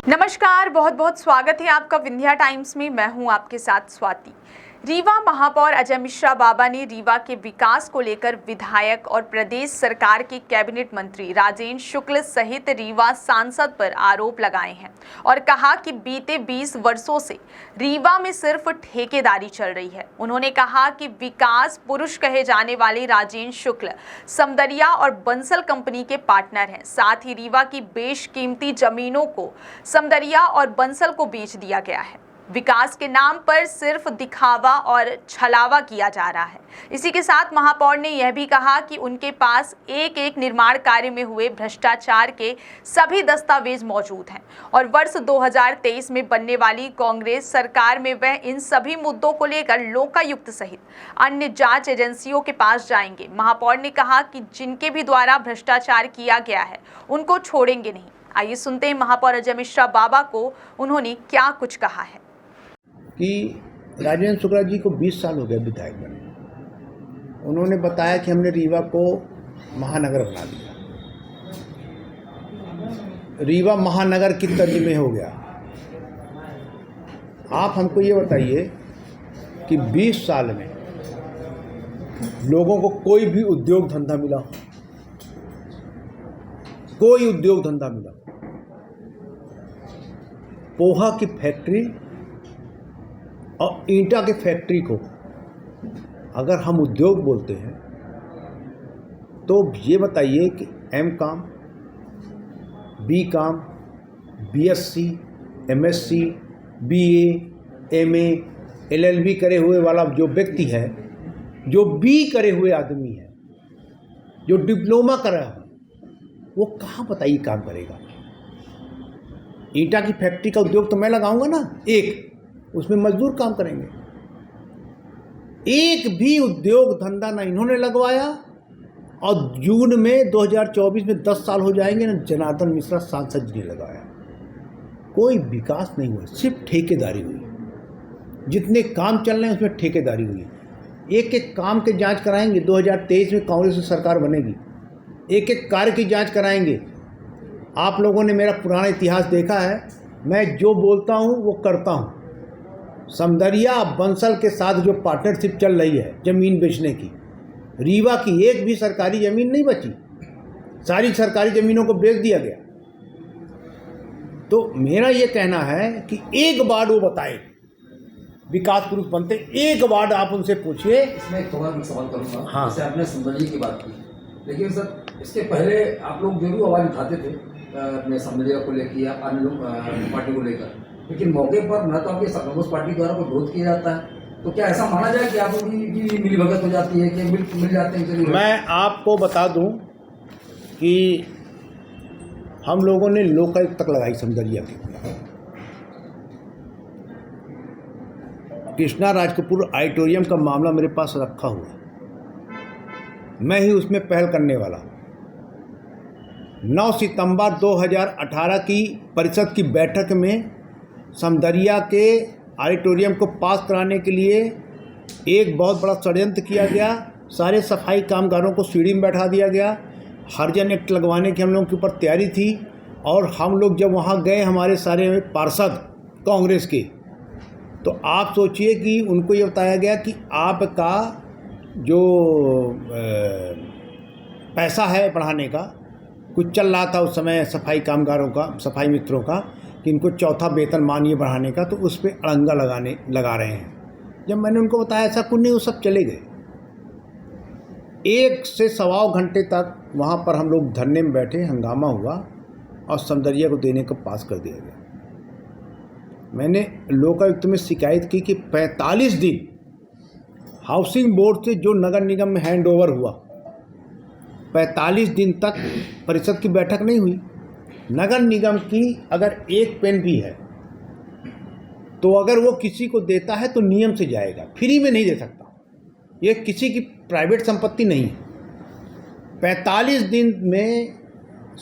नमस्कार, बहुत बहुत स्वागत है आपका विंध्या टाइम्स में। मैं हूं आपके साथ स्वाति। रीवा महापौर अजय मिश्रा बाबा ने रीवा के विकास को लेकर विधायक और प्रदेश सरकार के कैबिनेट मंत्री राजेंद्र शुक्ल सहित रीवा सांसद पर आरोप लगाए हैं और कहा कि बीते 20 वर्षों से रीवा में सिर्फ ठेकेदारी चल रही है। उन्होंने कहा कि विकास पुरुष कहे जाने वाले राजेंद्र शुक्ल समदरिया और बंसल कंपनी के पार्टनर हैं। साथ ही रीवा की बेशकीमती जमीनों को समदरिया और बंसल को बेच दिया गया है। विकास के नाम पर सिर्फ दिखावा और छलावा किया जा रहा है। इसी के साथ महापौर ने यह भी कहा कि उनके पास एक एक निर्माण कार्य में हुए भ्रष्टाचार के सभी दस्तावेज मौजूद हैं और वर्ष 2023 में बनने वाली कांग्रेस सरकार में वह इन सभी मुद्दों को लेकर लोकायुक्त सहित अन्य जांच एजेंसियों के पास जाएंगे। महापौर ने कहा कि जिनके भी द्वारा भ्रष्टाचार किया गया है उनको छोड़ेंगे नहीं। आइए सुनते हैं महापौर अजय मिश्रा बाबा को उन्होंने क्या कुछ कहा है। कि राजेंद्र शुक्ला जी को 20 साल हो गए विधायक बने। उन्होंने बताया कि हमने रीवा को महानगर बना दिया, रीवा महानगर की तर्ज में हो गया। आप हमको ये बताइए कि 20 साल में लोगों को कोई भी उद्योग धंधा मिला? कोई उद्योग धंधा मिला? पोहा की फैक्ट्री और ईंटा की फैक्ट्री को अगर हम उद्योग बोलते हैं तो ये बताइए कि M.Com, B.Com, B.Sc, M.Sc, B.A, M.A, LLB करे हुए वाला जो व्यक्ति है, जो B करे हुए आदमी है, जो डिप्लोमा करा है, वो कहाँ बताइए काम करेगा? ईंटा की फैक्ट्री का उद्योग तो मैं लगाऊंगा ना, एक उसमें मजदूर काम करेंगे। एक भी उद्योग धंधा ना इन्होंने लगवाया और जून में 2024 में 10 साल हो जाएंगे ना जनार्दन मिश्रा सांसद जी ने लगाया। कोई विकास नहीं हुआ, सिर्फ ठेकेदारी हुई। जितने काम चल रहे हैं उसमें ठेकेदारी हुई। एक एक काम के जांच कराएंगे। 2023 में कांग्रेस की सरकार बनेगी, एक एक कार्य की जांच कराएंगे। आप लोगों ने मेरा पुराना इतिहास देखा है, मैं जो बोलता हूँ वो करता हूँ। समदरिया बंसल के साथ जो पार्टनरशिप चल रही है ज़मीन बेचने की, रीवा की एक भी सरकारी ज़मीन नहीं बची, सारी सरकारी ज़मीनों को बेच दिया गया। तो मेरा ये कहना है कि एक वार्ड वो बताए विकास पुरुष बनते, एक वार्ड आप उनसे पूछिए। इसमें एक थोड़ा सवाल करूँगा। हाँ, जैसे आपने समदरिया की बात की, लेकिन सर इसके पहले आप लोग जरूर आवाज़ उठाते थे अपने समदरिया को लेकर या अन्य पार्टी को लेकर, लेकिन मौके पर न तो आपके कांग्रेस पार्टी द्वारा कोई विरोध किया जाता है, तो क्या ऐसा माना जाए कि आप लोगों की मिलीभगत हो जाती है कि मिल जाते हैं? मैं आपको बता दूं कि हम लोगों ने लोकायुक्त तक लगाई समदरिया की। कृष्णा राजकपूर ऑडिटोरियम का मामला मेरे पास रखा हुआ, मैं ही उसमें पहल करने वाला। 9 सितंबर 2018 की परिषद की बैठक में समदरिया के ऑडिटोरियम को पास कराने के लिए एक बहुत बड़ा षड्यंत्र किया गया। सारे सफाई कामगारों को सीढ़ी में बैठा दिया गया। हरिजन एक्ट लगवाने की हम लोगों के ऊपर तैयारी थी और हम लोग जब वहाँ गए, हमारे सारे पार्षद कांग्रेस के, तो आप सोचिए कि उनको ये बताया गया कि आपका जो पैसा है बढ़ाने का कुछ चल रहा था उस समय सफाई कामगारों का, सफाई मित्रों का, कि इनको चौथा वेतनमान ये बढ़ाने का, तो उस पर अड़ंगा लगा रहे हैं। जब मैंने उनको बताया ऐसा कुछ नहीं, वो सब चले गए। 1 से सवा घंटे तक वहाँ पर हम लोग धरने में बैठे, हंगामा हुआ और समदरिया को देने को पास कर दिया गया। मैंने लोकायुक्त में शिकायत की कि 45 दिन हाउसिंग बोर्ड से जो नगर निगम में हैंड ओवर हुआ, 45 दिन तक परिषद की बैठक नहीं हुई। नगर निगम की अगर एक पेन भी है तो अगर वो किसी को देता है तो नियम से जाएगा, फ्री में नहीं दे सकता। ये किसी की प्राइवेट संपत्ति नहीं है। 45 दिन में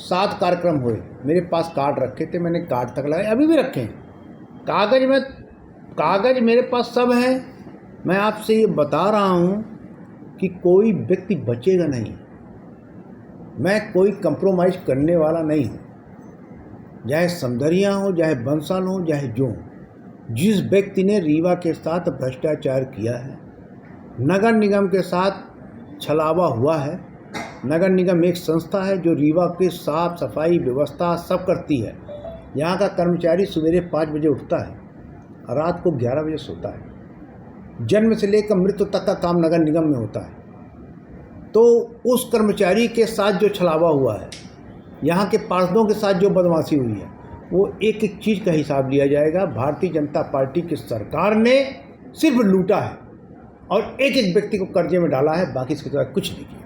7 कार्यक्रम हुए। मेरे पास कार्ड रखे थे, मैंने कार्ड तक लगाए, अभी भी रखे हैं। कागज़ मेरे पास सब है। मैं आपसे ये बता रहा हूँ कि कोई व्यक्ति बचेगा नहीं। मैं कोई कंप्रोमाइज़ करने वाला नहीं हूँ, चाहे समदरिया हो, चाहे बंसल हो, चाहे जो हो। जिस व्यक्ति ने रीवा के साथ भ्रष्टाचार किया है, नगर निगम के साथ छलावा हुआ है। नगर निगम एक संस्था है जो रीवा की साफ सफाई व्यवस्था सब करती है। यहाँ का कर्मचारी सवेरे 5 बजे उठता है, रात को 11 बजे सोता है। जन्म से लेकर मृत्यु तक का काम नगर निगम में होता है। तो उस कर्मचारी के साथ जो छलावा हुआ है, यहाँ के पार्षदों के साथ जो बदमाशी हुई है, वो एक एक चीज़ का हिसाब लिया जाएगा। भारतीय जनता पार्टी की सरकार ने सिर्फ लूटा है और एक एक व्यक्ति को कर्जे में डाला है, बाकी इसके सिवा कुछ नहीं किया।